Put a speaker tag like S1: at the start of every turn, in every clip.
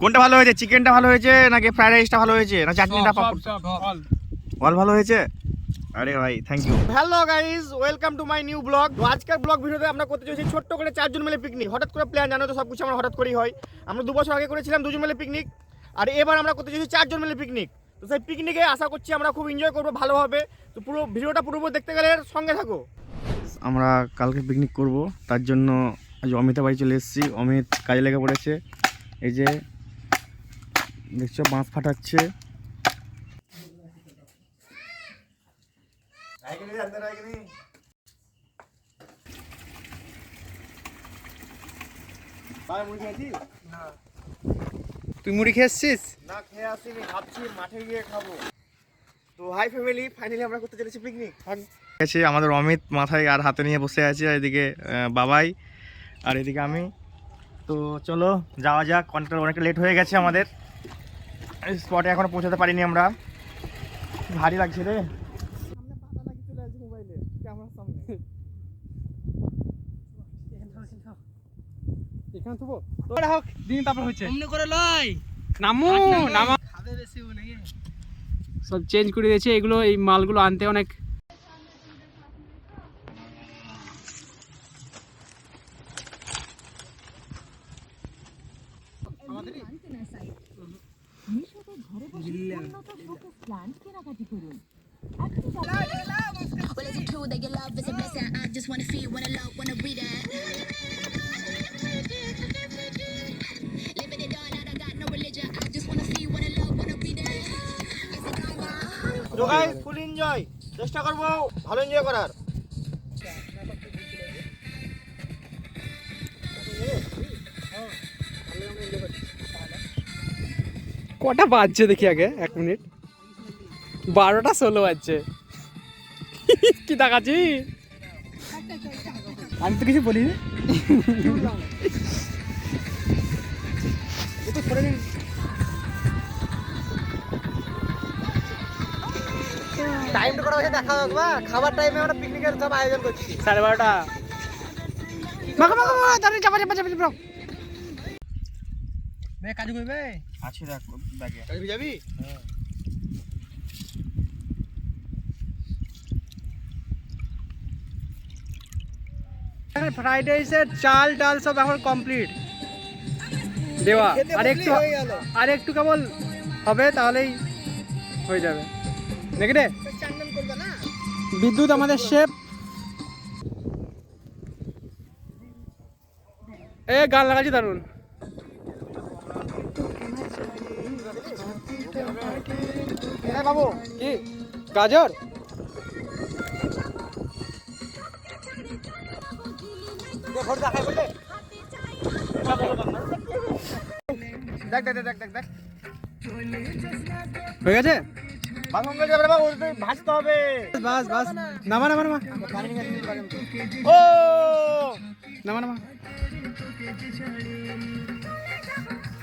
S1: কোনটা ভালো হয়েছে, চিকেনটা ভালো হয়েছে নাকি ফ্রাইড রাইসটা ভালো হয়েছে না চাটনিটা? অল ভালো হয়েছে। আরে ভাই thank you. Hello guys, welcome to my new blog. আজকের ব্লগ ভিডিওতে আমরা করতে চলেছি ছোট্ট করে 4 জন মিলে পিকনিক। হঠাৎ করে প্ল্যান, জানো তো সব কিছু আমরা হঠাৎ করেই হয়। আমরা 2 বছর আগে করেছিলাম 2 জন মিলে পিকনিক, আর এবার আমরা করতে চলেছি 4 জন মিলে পিকনিক। তো সেই পিকনিকে আশা করছি আমরা খুব এনজয় করবো, ভালো হবে। তো পুরো ভিডিওটা পুরো দেখতে গেলে সঙ্গে থাকো। আমরা কালকে পিকনিক করব, তার জন্য আজ অমিতের বাড়ি চলে এসেছি। অমিত কাজে লেগে পড়েছে। এই যে দেখছো বাঁশ ফাটাচ্ছে।
S2: তুই মুড়ি খেয়ে এসছিস?
S1: না, খেয়ে আসিনি, ভাবছি মাঠে গিয়ে খাবো। তো হাই ফ্যামিলি, ফাইনালি আমরা করতে চলেছি পিকনিক। আছে আমাদের অমিত মাথায় আর হাতে নিয়ে বসে আছে, আর এদিকে বাবাই, আর এদিকে আমি। তো চলো যাওয়া যাক। কন্ট্রাক্টর অনেকটা লেট হয়ে গেছে আমাদের, স্পটে এখনো পৌঁছাতে পারিনি আমরা। ভারী লাগছে রে।
S2: এখানে থুবো তোরা হোক দিন, তারপর হচ্ছে
S3: অমনি করে লয়
S2: নামু নামা
S3: খাবে বেশি ও নাকি।
S2: সব চেঞ্জ করে দিয়েছে। এগুলো এই মালগুলো আনতে অনেক
S4: Well, is it true that your love is a blessing? I just wanna feel, wanna love, wanna breathe it. Living it all out, I got no religion. I just wanna feel, wanna love, wanna breathe it.
S1: তো guys full enjoy, চেষ্টা করব ভালো enjoy করার।
S2: কটা বাজছে দেখি আগে, 1 minute. 12টা 16 বাজছে। কি দেখাচ্ছি? আমি তো কিছু বলিনি।
S3: টাইমটা করা হচ্ছে দেখা যাক বা খাবার টাইমে আমরা পিকনিকের সব আয়োজন করছি।
S2: 12:30। মাখা মাখা মাখা, তাড়াতাড়ি চাপা চাপা চাপা চাপা।
S3: বে কাজু কইবে
S1: আছে দেখ ব্যাগে।
S3: কাজু যাবি?
S2: ফ্রাইড রাইসের চাল ডাল সব এখন কমপ্লিট দেওয়া। আর একটু কেবল হবে, তাহলেই হয়ে যাবে নাকি রে? বিদ্যুৎ আমাদের শেফ। এ গান লাগাচ্ছি দারুন।
S1: বাবু
S2: কি গাজর?
S1: দেখ দেখ দেখ দেখ দেখ
S2: হয়ে গেছে।
S1: বাংলা যাবে বাবু, ভাজতে হবে।
S2: বাস বাস, নামা নামা নামা
S1: ও
S2: নামা নামা।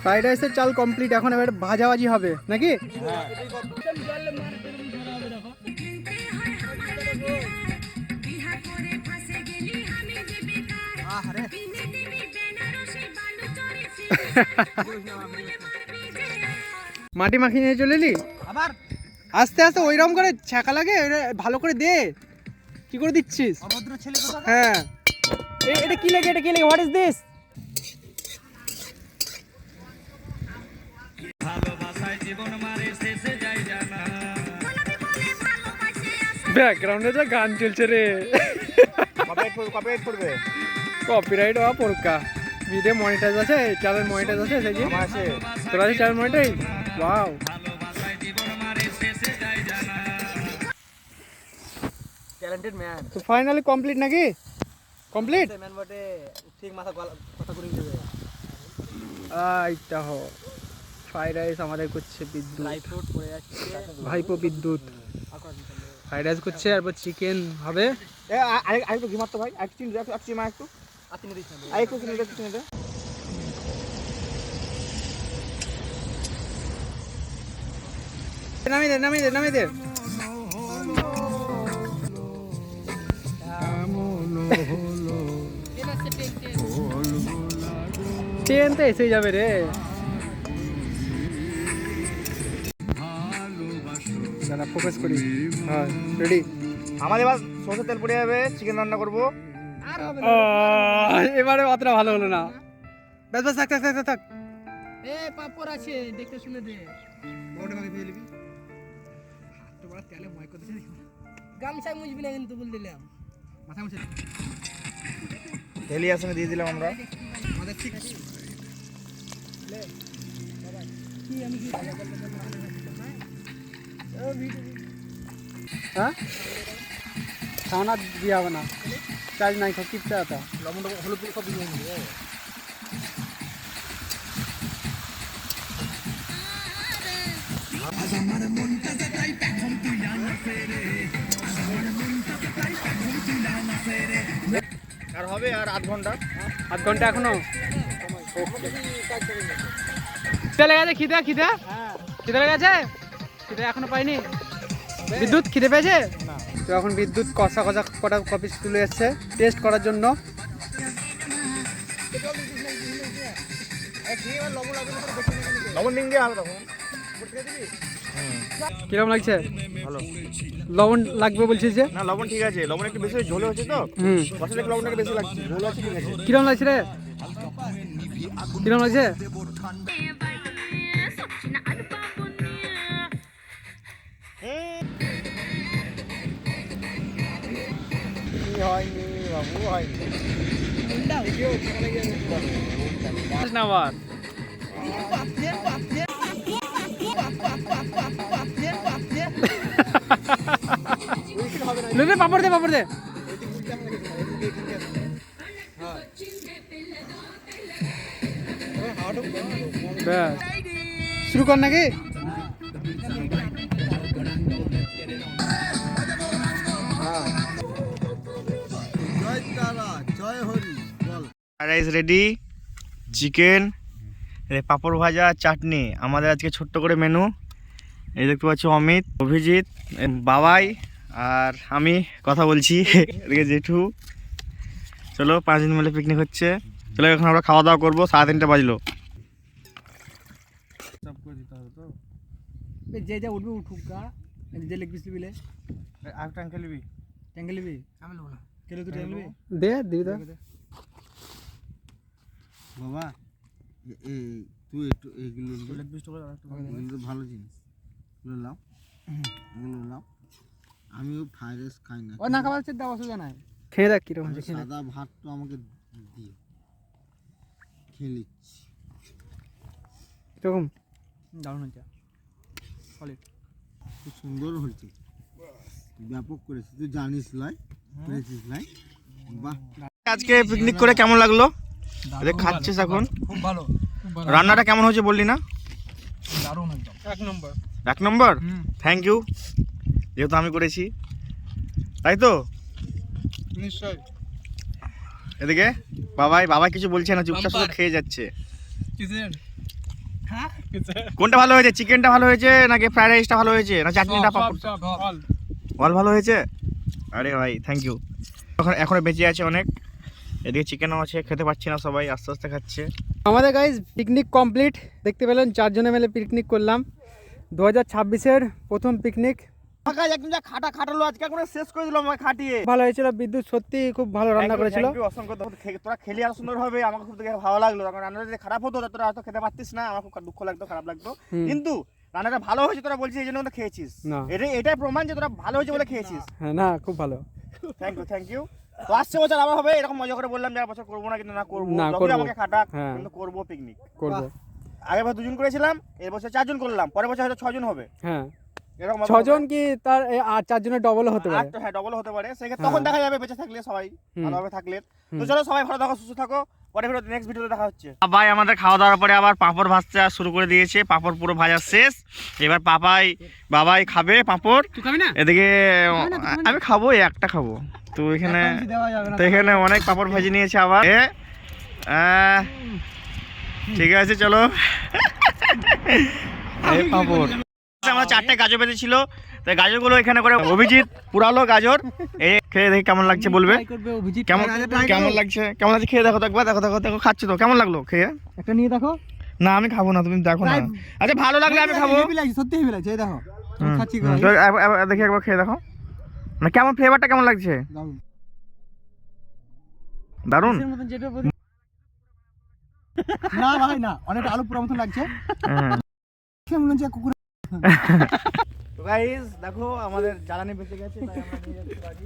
S2: ফ্রাইড রাইসের চাল কমপ্লিট, এখন এবার ভাজাভাজি হবে নাকি? মাটি মাখিয়ে নিয়ে চলে এলি
S3: আবার
S2: আস্তে আস্তে, ওইরকম করে ছ্যাঁকা লাগে, ভালো করে দে। কি করে দিচ্ছিস?
S3: অভদ্র ছেলে কথা।
S2: হ্যাঁ, এটা কি লাগে? এটা কি লাগে? What is this? ব্যাকগ্রাউন্ডে যা গান চলছে রে,
S1: কপিরাইট করবে।
S2: কপিরাইট হওয়া পড়কা। ভিডিও মনিটাইজ আছে, চ্যানেল মনিটাইজ আছে, সেই যে
S1: আমার আছে।
S2: তোর আছে channel monetise? Wow,
S3: talented man.
S2: তো ফাইনালি কমপ্লিট নাকি? কমপ্লিট।
S3: ম্যান বটে, ঠিক মাথা কথা করে দিবে।
S2: এইটা হো ফ্রাইড রাইস আমাদের করছে বিদ্যুৎ।
S3: ড্রাই ফ্রুট পড়ে যাচ্ছে।
S2: ভাইপো বিদ্যুৎ ফ্রাইড রাইস করছে, আর চিকেন হবে।
S1: আরেকটু ঘি মারতো ভাই, একটু চিনি দে, একটু চিনি একটু,
S3: আতিনে দিছ না।
S1: আরেকটু চিনি দে, একটু চিনি দে।
S2: নামিয়ে দে নামিয়ে দে নামিয়ে দে। ট্রেন তো এসে যাবে রে। দাদা ফোকাস করি। হ্যাঁ রেডি।
S1: আমাদের এবার সরষের তেল পড়ে যাবে, চিকেন রান্না করবো।
S2: এবারে অতটা ভালো হলো না। ব্যাস ব্যাস থাক থাক থাক থাক।
S3: এ পাপড় আছে, দেখতে শুনে দে। ওটা ভাগে দিয়ে নিবি। তো বড় তেলে ময় করতে চাই। গামছায় মুছবি না কিন্তু বল দিলাম। মাথা মুছে
S1: তেলিয়ার সঙ্গে দিয়ে দিলাম আমরা।
S3: আমাদের ঠিক লে বাবা কি আমি কি
S2: হ্যাঁ খাওয়া দিয়ে হবে না, চার্জ নাই সব কিপটা আছে।
S3: লবণটা হলুদ সব দিয়ে নিবি।
S1: আর হবে আর আধ ঘন্টা।
S2: আধ ঘন্টা এখনো খিদে লেগে গেছে। খিদে খিদে খিদে লেগে গেছে। খিদে এখনো পাইনি। বিদ্যুৎ খিদে পেয়েছে তো এখন বিদ্যুৎ কষা কষা কটা কপি তুলে এসছে টেস্ট করার জন্য।
S1: লবণ দিন দিয়ে হবে তখন।
S2: কিরকম লাগছে?
S1: ভালো।
S2: লবণ লাগবে বলছিস যে?
S1: না লবণ ঠিক আছে, লবণ একটু বেশি ঝোলে হচ্ছে তো। কষা থেকে লবণটা একটু বেশি লাগছে, ঝোল আছে ঠিক আছে।
S2: কিরকম লাগছে রে? কিরকম লাগছে?
S1: হয়নি বাবু, হয়নি।
S2: না আবার লে পাপড় দে পাপড় দে। ব্যাস শুরু কর নাকি?
S1: রাইস রেডি, চিকেন, পাঁপড় ভাজা, চাটনি। আমাদের আজকে ছোট্ট করে মেনু। এই দেখতে পাচ্ছ অমিত, অভিজিৎ, বাবাই আর আমি কথা বলছি, এদিকে জেঠু। চলো 5 দিন মিলে পিকনিক হচ্ছে। চলো এখন আমরা খাওয়া দাওয়া করবো। 3:30 বাজলো।
S3: যে যা উঠবে উঠুক গা। যে লেগ পিস লিবি লে
S1: আর ট্যাঙ্কে নিবি?
S3: ট্যাঙ্কে লিবি? আমি লব না। কেলে তুই ট্যাঙ্কে লিবি?
S2: দে দিবি দে
S5: বাবা। তুই একটু এইগুলো
S1: লেগ পিস তো
S5: ভালো জিনিস এগুলো নাও, এগুলো নাও। আমিও ফ্রাইড রাইস খাই না।
S3: ও না খাবার চেয়ে দাও, অসুবিধা নাই।
S2: খেয়ে দেখ কিরকম হচ্ছে। খেয়ে দেখ।
S5: সাদা ভাত তো আমাকে দিও, খেয়ে নিচ্ছি।
S2: কিরকম?
S3: দারুণ হচ্ছে। সলিড।
S5: খুব সুন্দর হয়েছে, ব্যাপক করেছিস। তুই জানিস লাই, করেছিস লাই। বাহ।
S1: আজকে পিকনিক করে কেমন লাগলো? খাচ্ছিস এখন?
S3: খুব ভালো।
S1: রান্নাটা কেমন হয়েছে বললি না?
S3: দারুণ একদম। এক নম্বর।
S1: 1 নম্বর। থ্যাংক ইউ, যেহেতু আমি করেছি, তাই তো।
S3: নিশ্চয়।
S1: এদিকে বাবাই কিছু বলছে না, চুপচাপ শুধু খেয়ে যাচ্ছে।
S3: কিসের? হ্যাঁ কিসের?
S1: কোনটা ভালো হয়েছে? চিকেনটা ভালো হয়েছে নাকি ফ্রাইড রাইসটা ভালো হয়েছে না চাটনিটা? অল ভালো হয়েছে। আরে ভাই থ্যাংক ইউ। এখনো বেঁচে আছে অনেক। এদিকে চিকেনও আছে, খেতে পাচ্ছি না, সবাই আস্তে আস্তে খাচ্ছে।
S2: আমাদের গাইজ পিকনিক কমপ্লিট। দেখতে পেলেন 4 জনে মিলে পিকনিক করলাম। 2026-এর প্রথম পিকনিক।
S1: একদম যা খাটালো আজকে করে শেষ করে দিল আমাকে খাটিয়ে।
S2: ভালো হয়েছিল। বিদ্যুৎ সত্যি খুব ভালো রান্না করেছিল।
S1: অসংখ্য তোরা খেলি আর সুন্দর হবে। আমার খুব দেখে ভালো লাগলো। কারণ রান্নাটা যদি খারাপ হতো তোরা হয়তো খেতে পারতিস না, আমার খুব দুঃখ লাগতো, খারাপ লাগতো। কিন্তু রান্নাটা ভালো হয়েছে, তোরা বলছিস এই জন্য তো খেয়েছিস। এটাই প্রমাণ যে তোরা ভালো হয়েছে বলে খেয়েছিস।
S2: হ্যাঁ না খুব ভালো।
S1: Thank you. তো আসছে বছর আবার হবে এরকম মজা করে। বললাম যে বছর করবো না, কিন্তু না করবো। আমাকে খাটাক, কিন্তু করবো পিকনিক
S2: করবো।
S1: আগের বছর 2 জন করেছিলাম, এই বছর 4 জন করলাম, পরের বছর হয়তো 6 জন হবে।
S2: হ্যাঁ
S1: এরকম
S2: 6 জন কি তার 4 জনের ডবল হতে পারে।
S1: হ্যাঁ ডবল হতে পারে। সেক্ষেত্রে তখন দেখা যাবে বেঁচে থাকলে সবাই ভালোভাবে থাকলে। তো চলো সবাই ভালো থাকো, সুস্থ থাকো। পরের ভিডিওতে নেক্সট ভিডিওতে দেখা হচ্ছে। ভাই আমাদের খাওয়া দাওয়ার পরে আবার পাঁপড় ভাজতে শুরু করে দিয়েছে। পাঁপড় পুরো ভাজা শেষ। এবার বাবাই খাবে পাঁপড়।
S2: তুই খাবি না?
S1: এদিকে আমি খাবো, একটা খাবো। তো এখানে অনেক পাঁপড় ভাজি নিয়েছে আবার। ঠিক আছে চলো। পাঁপড় আমরা 4টে গাজর বেঁধেছিল, তাই গাজরগুলো এখানে করে অভিজিৎ পুরালো গাজর। খেয়ে দেখি কেমন লাগছে বলবে। কেমন লাগছে খেয়ে দেখো। দেখো খাচ্ছি তো। কেমন লাগলো খেয়ে?
S3: একটা নিয়ে দেখো।
S1: না আমি খাবো না, তুমি দেখো না। আচ্ছা ভালো লাগলে আমি খাবো।
S3: সত্যি হেভি লাগছে। এই দেখো
S2: খাচ্ছি
S1: তো দেখি একবার খেয়ে দেখো, মানে কেমন ফ্লেভারটা কেমন লাগছে? দারুন।
S2: মতন যেটা না ভাই না, অনেকটা আলু পুরো মতন লাগছে। মনে হচ্ছে কুকুর।
S1: তো গাইস দেখো আমাদের জ্বালানি বেঁচে গেছে, তাই আমরা নিয়ে যাচ্ছি বাড়ি।